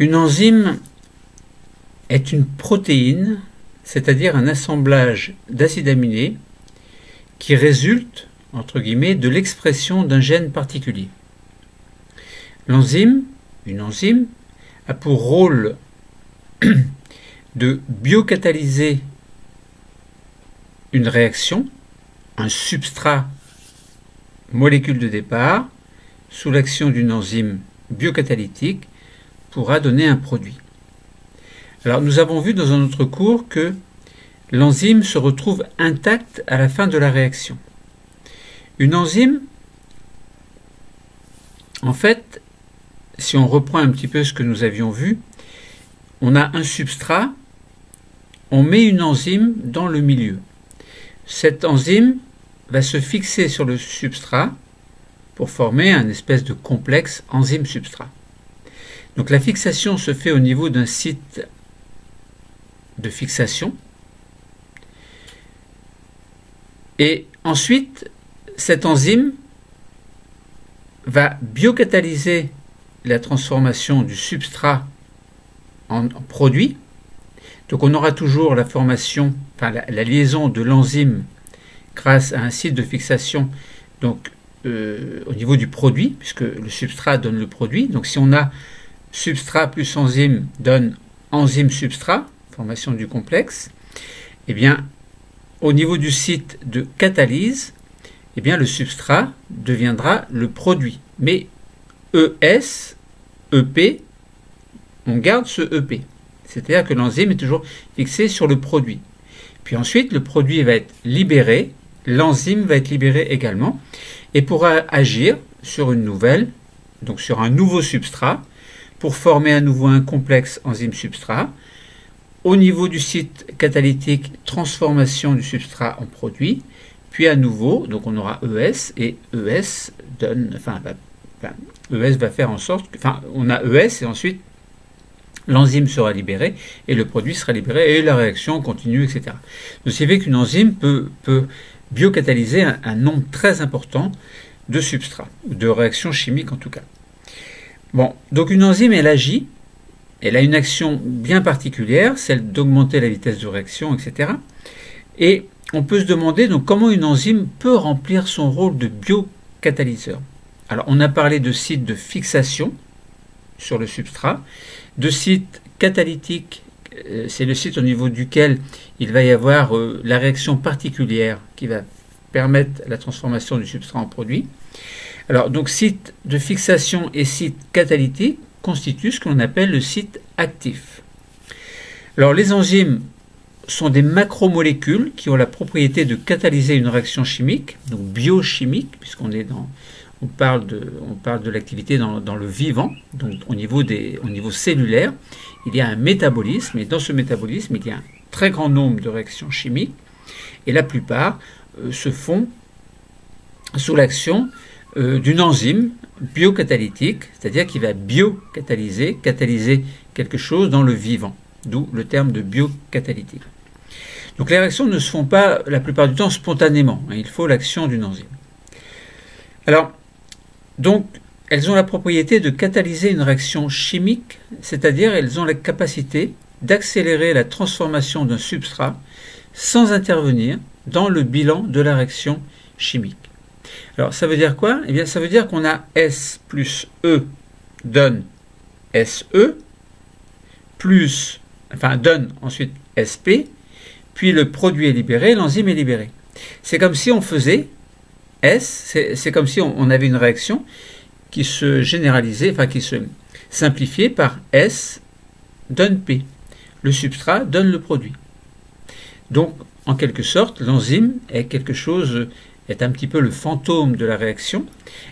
Une enzyme est une protéine, c'est-à-dire un assemblage d'acides aminés qui résulte, entre guillemets, de l'expression d'un gène particulier. Une enzyme, a pour rôle de biocatalyser une réaction, un substrat molécule de départ, sous l'action d'une enzyme biocatalytique, pourra donner un produit. Alors nous avons vu dans un autre cours que l'enzyme se retrouve intacte à la fin de la réaction. Une enzyme, en fait, si on reprend un petit peu ce que nous avions vu, on a un substrat, on met une enzyme dans le milieu. Cette enzyme va se fixer sur le substrat pour former un espèce de complexe enzyme-substrat. Donc la fixation se fait au niveau d'un site de fixation. Et ensuite, cette enzyme va biocatalyser la transformation du substrat en produit. Donc on aura toujours la formation, enfin la liaison de l'enzyme grâce à un site de fixation, donc au niveau du produit, puisque le substrat donne le produit. Donc si on a substrat plus enzyme donne enzyme-substrat, formation du complexe, eh bien au niveau du site de catalyse, eh bien le substrat deviendra le produit. Mais ES, EP, on garde ce EP. C'est-à-dire que l'enzyme est toujours fixée sur le produit. Puis ensuite, le produit va être libéré, l'enzyme va être libérée également, et pourra agir sur une nouvelle, donc sur un nouveau substrat, pour former à nouveau un complexe enzyme-substrat. Au niveau du site catalytique, transformation du substrat en produit, puis à nouveau, donc on aura ES, et ES donne, ES va faire en sorte que, on a ES, et ensuite l'enzyme sera libérée, et le produit sera libéré, et la réaction continue, etc. Donc c'est vrai qu'une enzyme peut biocatalyser un nombre très important de substrats, de réactions chimiques en tout cas. Bon, donc une enzyme, elle agit, elle a une action bien particulière, celle d'augmenter la vitesse de réaction, etc. Et on peut se demander donc comment une enzyme peut remplir son rôle de biocatalyseur. Alors on a parlé de site de fixation sur le substrat, de site catalytique, c'est le site au niveau duquel il va y avoir la réaction particulière qui va permettre la transformation du substrat en produit. Alors donc site de fixation et site catalytique constituent ce qu'on appelle le site actif. Alors les enzymes sont des macromolécules qui ont la propriété de catalyser une réaction chimique, donc biochimique, puisqu'on est dans, on parle de l'activité dans le vivant, donc au niveau cellulaire, il y a un métabolisme, et dans ce métabolisme, il y a un très grand nombre de réactions chimiques, et la plupart se font sous l'action d'une enzyme biocatalytique, c'est-à-dire qui va biocatalyser, catalyser quelque chose dans le vivant, d'où le terme de biocatalytique. Donc les réactions ne se font pas la plupart du temps spontanément, il faut l'action d'une enzyme. Alors, donc, elles ont la propriété de catalyser une réaction chimique, c'est-à-dire elles ont la capacité d'accélérer la transformation d'un substrat sans intervenir dans le bilan de la réaction chimique. Alors, ça veut dire quoi? Eh bien, ça veut dire qu'on a S plus E donne SE, donne ensuite SP, puis le produit est libéré, l'enzyme est libérée. C'est comme si on faisait S, c'est comme si on avait une réaction qui se généralisait, qui se simplifiait par S donne P. Le substrat donne le produit. Donc, en quelque sorte, l'enzyme est est un petit peu le fantôme de la réaction.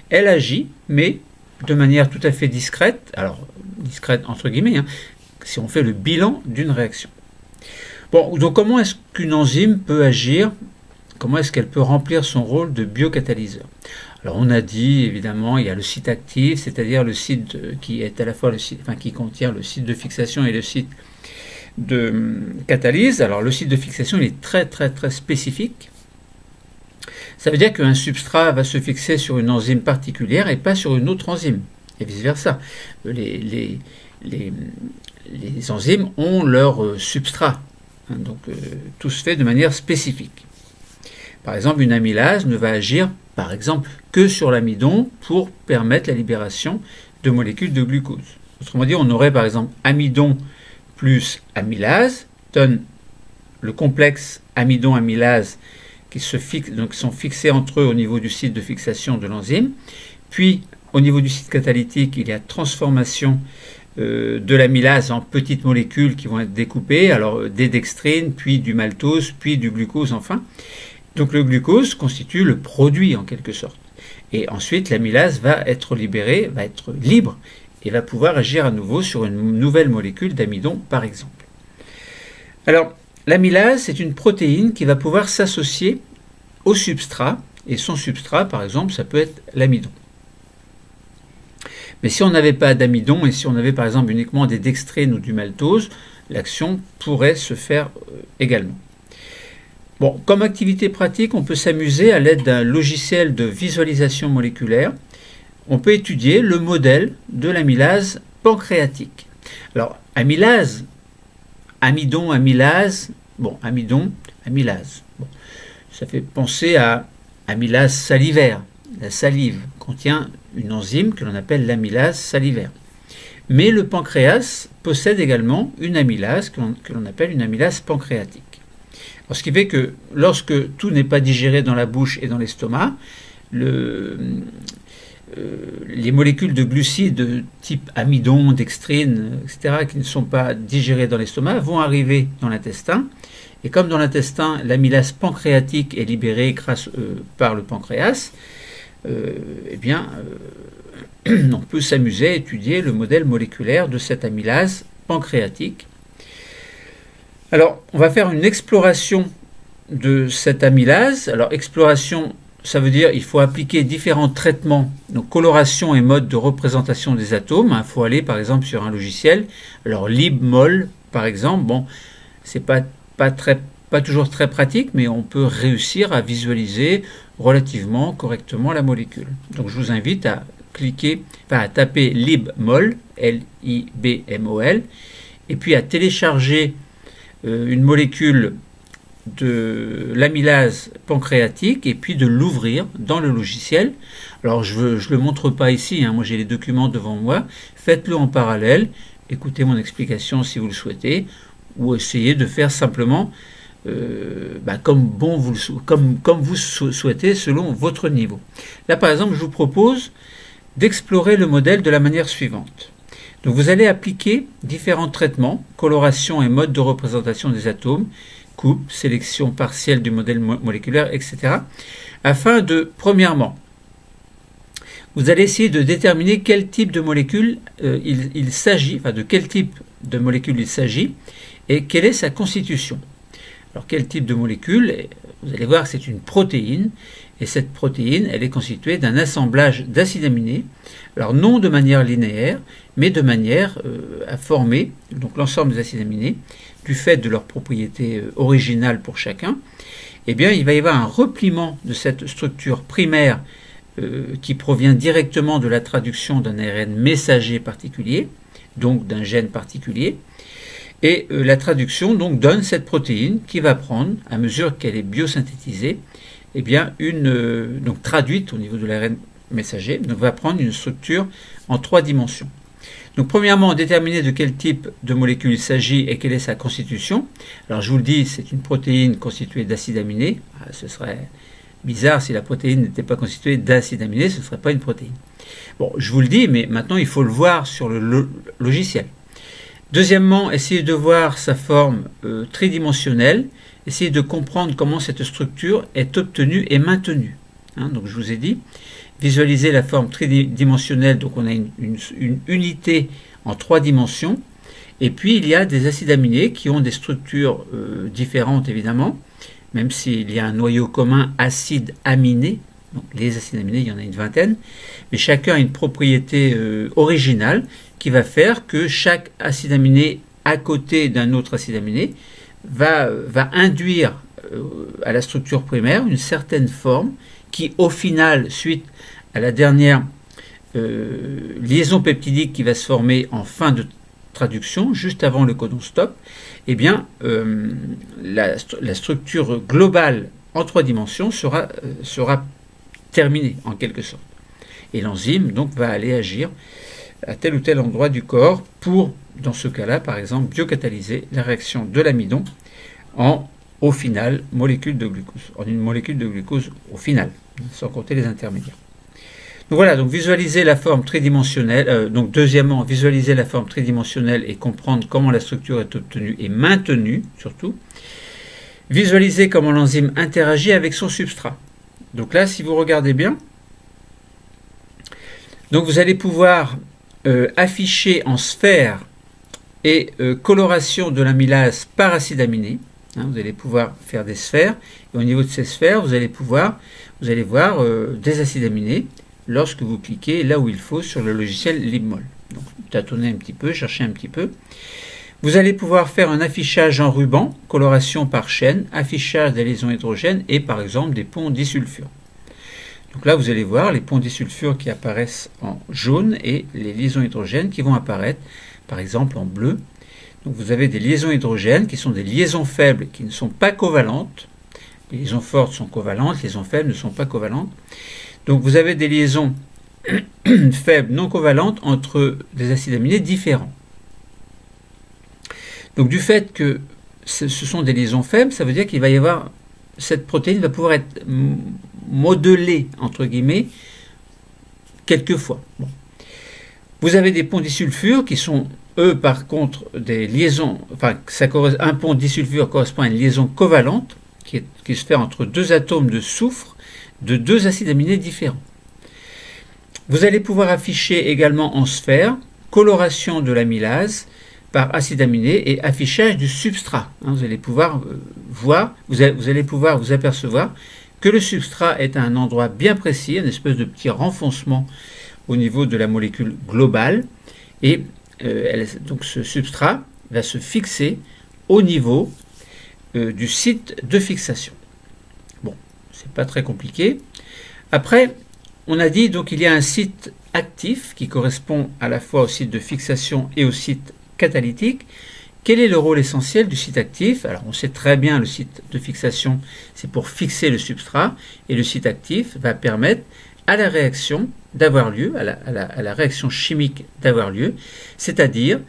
Elle agit, mais de manière tout à fait discrète, alors discrète entre guillemets, si on fait le bilan d'une réaction. Bon, donc comment est-ce qu'une enzyme peut agir? Comment est-ce qu'elle peut remplir son rôle de biocatalyseur? Alors on a dit, évidemment, il y a le site actif, c'est-à-dire le site qui est à la fois qui contient le site de fixation et le site de catalyse. Alors le site de fixation, il est très très très spécifique. Ça veut dire qu'un substrat va se fixer sur une enzyme particulière et pas sur une autre enzyme, et vice-versa. les enzymes ont leur substrat. Hein, donc tout se fait de manière spécifique. Par exemple, une amylase ne va agir, par exemple, que sur l'amidon pour permettre la libération de molécules de glucose. Autrement dit, on aurait par exemple amidon plus amylase, donne le complexe amidon-amylase qui sont fixés entre eux au niveau du site de fixation de l'enzyme. Puis, au niveau du site catalytique, il y a transformation de l'amylase en petites molécules qui vont être découpées, alors des dextrines, puis du maltose, puis du glucose enfin. Donc le glucose constitue le produit en quelque sorte. Et ensuite, l'amylase va être libérée, va être libre, et va pouvoir agir à nouveau sur une nouvelle molécule d'amidon, par exemple. Alors, l'amylase, c'est une protéine qui va pouvoir s'associer au substrat, et son substrat, par exemple, ça peut être l'amidon. Mais si on n'avait pas d'amidon, et si on avait par exemple uniquement des dextrines ou du maltose, l'action pourrait se faire également. Bon, comme activité pratique, on peut s'amuser à l'aide d'un logiciel de visualisation moléculaire. On peut étudier le modèle de l'amylase pancréatique. Alors, amylase, amidon, amylase, bon, amidon, amylase. Bon, ça fait penser à amylase salivaire. La salive contient une enzyme que l'on appelle l'amylase salivaire. Mais le pancréas possède également une amylase que l'on appelle une amylase pancréatique. Alors, ce qui fait que lorsque tout n'est pas digéré dans la bouche et dans l'estomac, les molécules de glucides de type amidon, dextrine, etc., qui ne sont pas digérées dans l'estomac, vont arriver dans l'intestin. Et comme dans l'intestin, l'amylase pancréatique est libérée par le pancréas, eh bien, on peut s'amuser à étudier le modèle moléculaire de cette amylase pancréatique. Alors, on va faire une exploration de cette amylase. Alors, exploration, ça veut dire qu'il faut appliquer différents traitements, donc coloration et mode de représentation des atomes. Il faut aller, par exemple, sur un logiciel. Alors, LibMol, par exemple, bon, c'est pas toujours très pratique, mais on peut réussir à visualiser relativement correctement la molécule. Donc, je vous invite à taper LibMol, L-I-B-M-O-L, et puis à télécharger une molécule de l'amylase pancréatique et puis de l'ouvrir dans le logiciel. Alors je ne le montre pas ici, hein, moi j'ai les documents devant moi, faites-le en parallèle, écoutez mon explication si vous le souhaitez, ou essayez de faire simplement comme vous souhaitez selon votre niveau. Là par exemple je vous propose d'explorer le modèle de la manière suivante. Donc vous allez appliquer différents traitements, coloration et mode de représentation des atomes, coupe, sélection partielle du modèle moléculaire, etc. afin de, premièrement, vous allez essayer de déterminer quel type de molécule il s'agit, enfin de quel type de molécule il s'agit et quelle est sa constitution. Alors quel type de molécule? Vous allez voir que c'est une protéine, et cette protéine, elle est constituée d'un assemblage d'acides aminés, alors non de manière linéaire, mais de manière à former donc l'ensemble des acides aminés, du fait de leurs propriétés originales pour chacun. Eh bien, il va y avoir un repliement de cette structure primaire qui provient directement de la traduction d'un ARN messager particulier, donc d'un gène particulier. Et la traduction donc donne cette protéine qui va prendre, à mesure qu'elle est biosynthétisée, eh bien donc traduite au niveau de l'ARN messager, donc va prendre une structure en 3 dimensions. Donc premièrement, déterminer de quel type de molécule il s'agit et quelle est sa constitution. Alors je vous le dis, c'est une protéine constituée d'acides aminés. Ce serait bizarre si la protéine n'était pas constituée d'acides aminés, ce ne serait pas une protéine. Bon, je vous le dis, mais maintenant il faut le voir sur le logiciel. Deuxièmement, essayez de voir sa forme tridimensionnelle, essayez de comprendre comment cette structure est obtenue et maintenue. Donc je vous ai dit, visualiser la forme tridimensionnelle, donc on a une unité en 3 dimensions, et puis il y a des acides aminés qui ont des structures différentes évidemment, même s'il y a un noyau commun acide aminé, donc les acides aminés il y en a une vingtaine, mais chacun a une propriété originale qui va faire que chaque acide aminé à côté d'un autre acide aminé va induire à la structure primaire une certaine forme qui au final, suite à la dernière liaison peptidique qui va se former en fin traduction, juste avant le codon stop, eh bien, la structure globale en 3 dimensions sera terminée, en quelque sorte. Et l'enzyme, donc, va aller agir à tel ou tel endroit du corps pour, dans ce cas-là, par exemple, biocatalyser la réaction de l'amidon au final, molécule de glucose, en une molécule de glucose au final, sans compter les intermédiaires. Donc voilà, donc visualiser la forme tridimensionnelle, donc deuxièmement, visualiser la forme tridimensionnelle et comprendre comment la structure est obtenue et maintenue, surtout. Visualiser comment l'enzyme interagit avec son substrat. Donc là, si vous regardez bien, donc vous allez pouvoir afficher en sphère et coloration de l'amylase par acide aminé. Vous allez pouvoir faire des sphères, et au niveau de ces sphères, vous allez voir des acides aminés lorsque vous cliquez là où il faut sur le logiciel LibMol. Donc, tâtonnez un petit peu, cherchez un petit peu. Vous allez pouvoir faire un affichage en ruban, coloration par chaîne, affichage des liaisons hydrogènes et par exemple des ponts disulfures. Donc là, vous allez voir les ponts disulfures qui apparaissent en jaune et les liaisons hydrogènes qui vont apparaître par exemple en bleu. Donc vous avez des liaisons hydrogènes qui sont des liaisons faibles qui ne sont pas covalentes. Les liaisons fortes sont covalentes, les liaisons faibles ne sont pas covalentes. Donc vous avez des liaisons faibles non covalentes entre des acides aminés différents. Donc du fait que ce sont des liaisons faibles, ça veut dire qu'il va y avoir, cette protéine va pouvoir être modelée, entre guillemets, quelquefois. Bon. Vous avez des ponts disulfures qui sont, eux, par contre, des liaisons, enfin, un pont disulfure correspond à une liaison covalente qui se fait entre 2 atomes de soufre de 2 acides aminés différents. Vous allez pouvoir afficher également en sphère coloration de l'amylase par acide aminé et affichage du substrat. Vous allez pouvoir vous allez pouvoir vous apercevoir que le substrat est à un endroit bien précis, une espèce de petit renfoncement au niveau de la molécule globale, et donc ce substrat va se fixer au niveau du site de fixation. Bon, c'est pas très compliqué. Après, on a dit donc il y a un site actif qui correspond à la fois au site de fixation et au site catalytique. Quel est le rôle essentiel du site actif? Alors on sait très bien, le site de fixation, c'est pour fixer le substrat, et le site actif va permettre à la réaction d'avoir lieu, à la réaction chimique d'avoir lieu, c'est-à-dire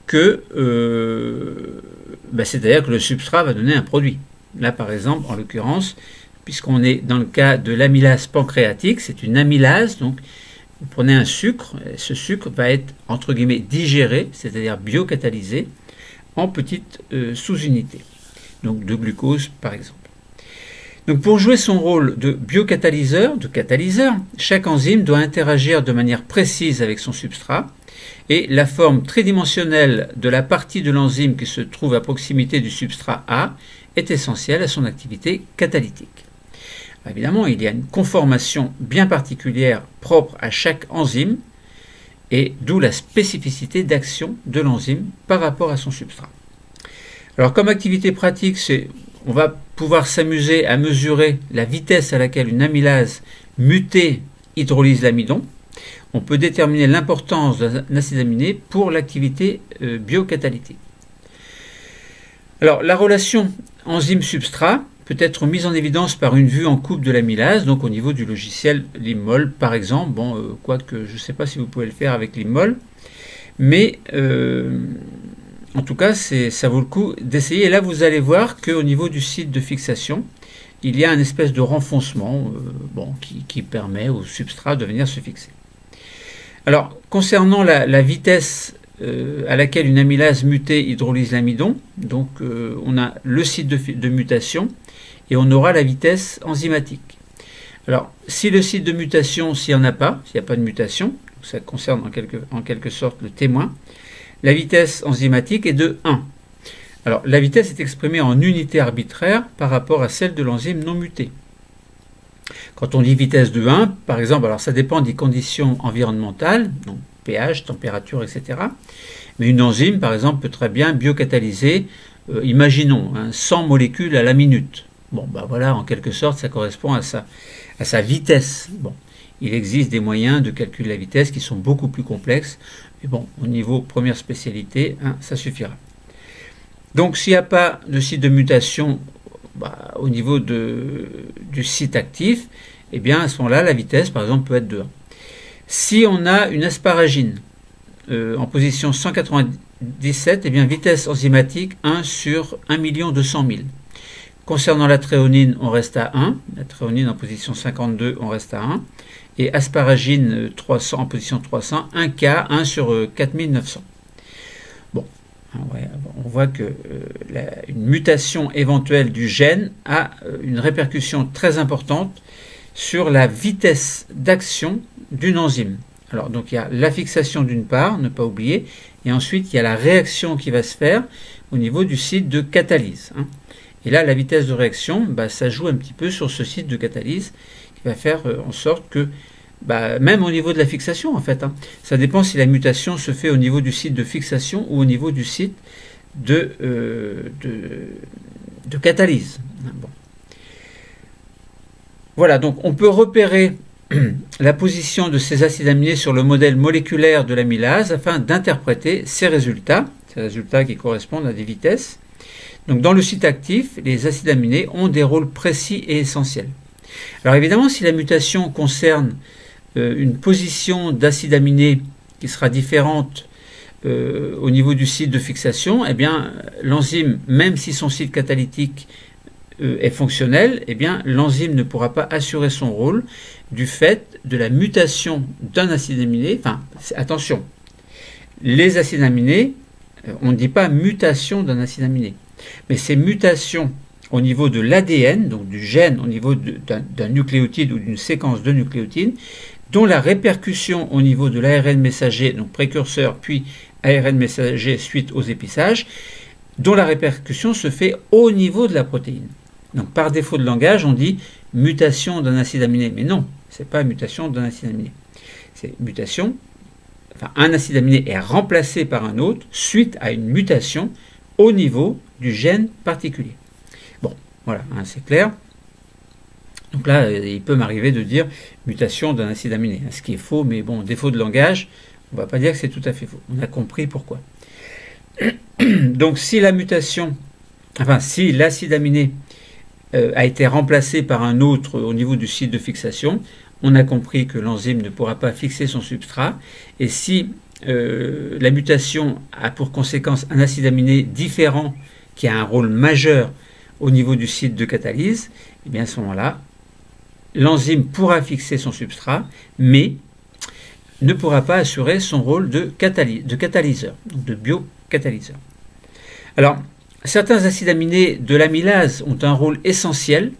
que le substrat va donner un produit. Là par exemple, en l'occurrence, puisqu'on est dans le cas de l'amylase pancréatique, c'est une amylase, donc vous prenez un sucre, et ce sucre va être entre guillemets digéré, c'est-à-dire biocatalysé, en petites sous-unités, donc de glucose par exemple. Donc pour jouer son rôle de biocatalyseur, de catalyseur, chaque enzyme doit interagir de manière précise avec son substrat, et la forme tridimensionnelle de la partie de l'enzyme qui se trouve à proximité du substrat A est essentielle à son activité catalytique. Évidemment, il y a une conformation bien particulière propre à chaque enzyme, et d'où la spécificité d'action de l'enzyme par rapport à son substrat. Alors comme activité pratique, on va pouvoir s'amuser à mesurer la vitesse à laquelle une amylase mutée hydrolyse l'amidon. On peut déterminer l'importance d'un acide aminé pour l'activité biocatalytique. Alors la relation enzyme-substrat peut être mise en évidence par une vue en coupe de l'amylase, donc au niveau du logiciel LibMol par exemple. Bon, quoique je ne sais pas si vous pouvez le faire avec LibMol, mais en tout cas ça vaut le coup d'essayer. Et là vous allez voir qu'au niveau du site de fixation, il y a une espèce de renfoncement qui permet au substrat de venir se fixer. Alors concernant la vitesse à laquelle une amylase mutée hydrolyse l'amidon, donc on a le site de mutation et on aura la vitesse enzymatique. Alors si le site de mutation, s'il n'y en a pas, s'il n'y a pas de mutation, ça concerne en quelque sorte le témoin, la vitesse enzymatique est de 1. Alors la vitesse est exprimée en unité arbitraire par rapport à celle de l'enzyme non mutée. Quand on dit vitesse de 1, par exemple, alors ça dépend des conditions environnementales, donc pH, température, etc. Mais une enzyme, par exemple, peut très bien biocatalyser, imaginons, 100 molécules à la minute. Bon, voilà, en quelque sorte, ça correspond à sa vitesse. Bon. il existe des moyens de calculer la vitesse qui sont beaucoup plus complexes. Mais bon, au niveau première spécialité, hein, ça suffira. Donc s'il n'y a pas de site de mutation au niveau du site actif, eh bien à ce moment-là, la vitesse, par exemple, peut être de 1. Si on a une asparagine en position 197, eh bien vitesse enzymatique 1 sur 1 200 000. Concernant la tréonine, on reste à 1. La tréonine en position 52, on reste à 1. Et asparagine 300 en position 300, 1K, 1 sur 4900. Bon, on voit que une mutation éventuelle du gène a une répercussion très importante sur la vitesse d'action d'une enzyme. Alors, donc il y a la fixation d'une part, ne pas oublier, et ensuite il y a la réaction qui va se faire au niveau du site de catalyse. Hein. Et là, la vitesse de réaction, ça joue un petit peu sur ce site de catalyse qui va faire en sorte que, même au niveau de la fixation, en fait, hein, ça dépend si la mutation se fait au niveau du site de fixation ou au niveau du site de catalyse. Bon. Voilà, donc on peut repérer la position de ces acides aminés sur le modèle moléculaire de l'amylase afin d'interpréter ces résultats qui correspondent à des vitesses. Donc dans le site actif, les acides aminés ont des rôles précis et essentiels. Alors évidemment, si la mutation concerne une position d'acide aminé qui sera différente au niveau du site de fixation, eh bien l'enzyme, même si son site catalytique est fonctionnel, eh bien l'enzyme ne pourra pas assurer son rôle du fait de la mutation d'un acide aminé. Enfin, attention, les acides aminés, on ne dit pas mutation d'un acide aminé, mais ces mutations au niveau de l'ADN, donc du gène, au niveau d'un nucléotide ou d'une séquence de nucléotides, dont la répercussion au niveau de l'ARN messager, donc précurseur, puis ARN messager suite aux épissages, dont la répercussion se fait au niveau de la protéine. Donc par défaut de langage, on dit mutation d'un acide aminé. Mais non, ce n'est pas mutation d'un acide aminé. C'est mutation, enfin un acide aminé est remplacé par un autre suite à une mutation au niveau du gène particulier. Bon, voilà, hein, c'est clair. Donc là, il peut m'arriver de dire mutation d'un acide aminé, ce qui est faux, mais bon, défaut de langage, on ne va pas dire que c'est tout à fait faux. On a compris pourquoi. Donc si la mutation, enfin si l'acide aminé a été remplacé par un autre au niveau du site de fixation, on a compris que l'enzyme ne pourra pas fixer son substrat, et si la mutation a pour conséquence un acide aminé différent qui a un rôle majeur au niveau du site de catalyse, et bien à ce moment-là, l'enzyme pourra fixer son substrat, mais ne pourra pas assurer son rôle de catalyseur, donc de biocatalyseur. Alors, certains acides aminés de l'amylase ont un rôle essentiel.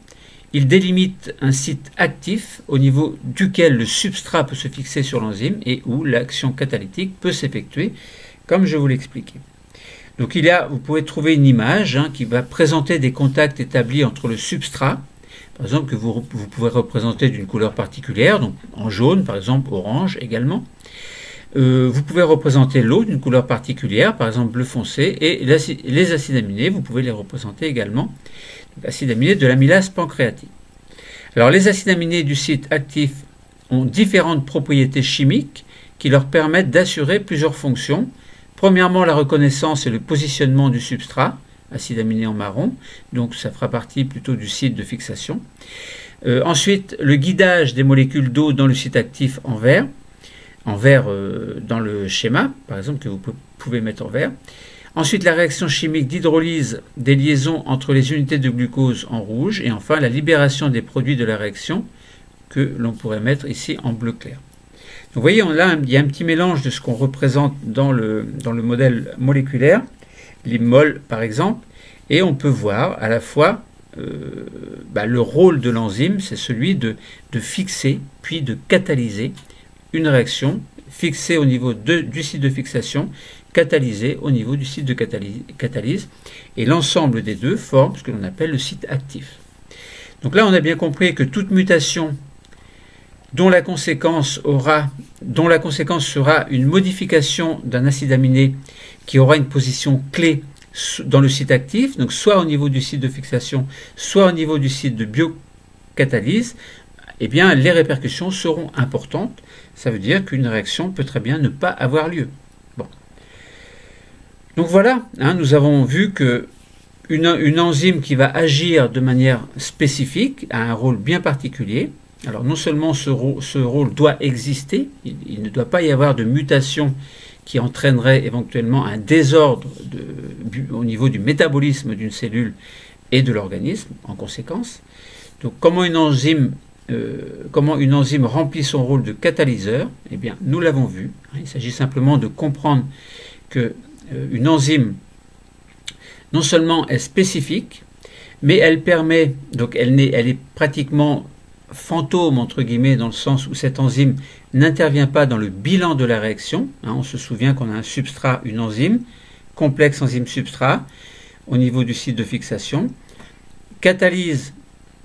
Ils délimitent un site actif au niveau duquel le substrat peut se fixer sur l'enzyme et où l'action catalytique peut s'effectuer, comme je vous l'expliquais. Donc vous pouvez trouver une image qui va présenter des contacts établis entre le substrat, par exemple que vous pouvez représenter d'une couleur particulière, donc en jaune par exemple, orange également. Vous pouvez représenter l'eau d'une couleur particulière, par exemple bleu foncé, et les acides aminés, vous pouvez les représenter également, acides aminés de l'amylase pancréatique. Alors les acides aminés du site actif ont différentes propriétés chimiques qui leur permettent d'assurer plusieurs fonctions. Premièrement, la reconnaissance et le positionnement du substrat, acide aminé en marron, donc ça fera partie plutôt du site de fixation. Ensuite, le guidage des molécules d'eau dans le site actif en vert dans le schéma, par exemple, que vous pouvez mettre en vert. Ensuite, la réaction chimique d'hydrolyse des liaisons entre les unités de glucose en rouge. Et enfin, la libération des produits de la réaction que l'on pourrait mettre ici en bleu clair. Donc, vous voyez, il y a un petit mélange de ce qu'on représente dans le modèle moléculaire, l'IMMOL par exemple, et on peut voir à la fois le rôle de l'enzyme, c'est celui de fixer puis de catalyser une réaction fixée au niveau du site de fixation, catalysée au niveau du site de catalyse, et l'ensemble des deux forme ce que l'on appelle le site actif. Donc là, on a bien compris que toute mutation dont la conséquence sera une modification d'un acide aminé qui aura une position clé dans le site actif, donc soit au niveau du site de fixation, soit au niveau du site de biocatalyse, eh bien les répercussions seront importantes. Ça veut dire qu'une réaction peut très bien ne pas avoir lieu. Bon. Donc voilà, nous avons vu que une enzyme qui va agir de manière spécifique a un rôle bien particulier. Alors non seulement ce rôle doit exister, il ne doit pas y avoir de mutation qui entraînerait éventuellement un désordre au niveau du métabolisme d'une cellule et de l'organisme en conséquence. Donc comment une enzyme remplit son rôle de catalyseur? Eh bien nous l'avons vu, il s'agit simplement de comprendre que une enzyme non seulement est spécifique, mais elle permet, donc elle est pratiquement fantôme entre guillemets dans le sens où cette enzyme n'intervient pas dans le bilan de la réaction. On se souvient qu'on a un substrat, une enzyme, complexe enzyme-substrat au niveau du site de fixation. Catalyse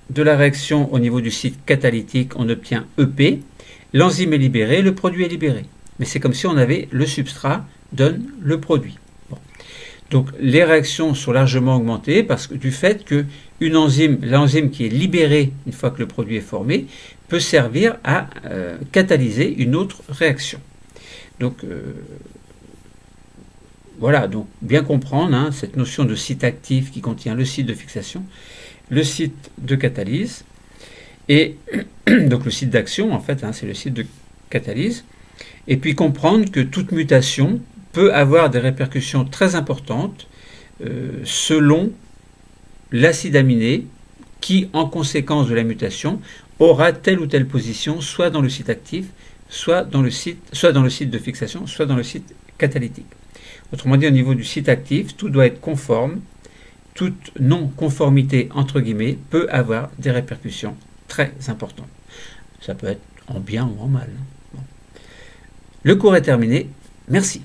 de la réaction au niveau du site catalytique, on obtient EP. L'enzyme est libérée, le produit est libéré. Mais c'est comme si on avait le substrat donne le produit. Bon. Donc les réactions sont largement augmentées parce que du fait que l'enzyme qui est libérée une fois que le produit est formé, peut servir à catalyser une autre réaction. Donc voilà, donc bien comprendre cette notion de site actif qui contient le site de fixation, le site de catalyse, et donc le site d'action en fait, c'est le site de catalyse, et puis comprendre que toute mutation peut avoir des répercussions très importantes selon l'acide aminé qui, en conséquence de la mutation, aura telle ou telle position, soit dans le site actif, soit dans le site de fixation, soit dans le site catalytique. Autrement dit, au niveau du site actif, tout doit être conforme. Toute non-conformité, entre guillemets, peut avoir des répercussions très importantes. Ça peut être en bien ou en mal. Bon. Le cours est terminé. Merci.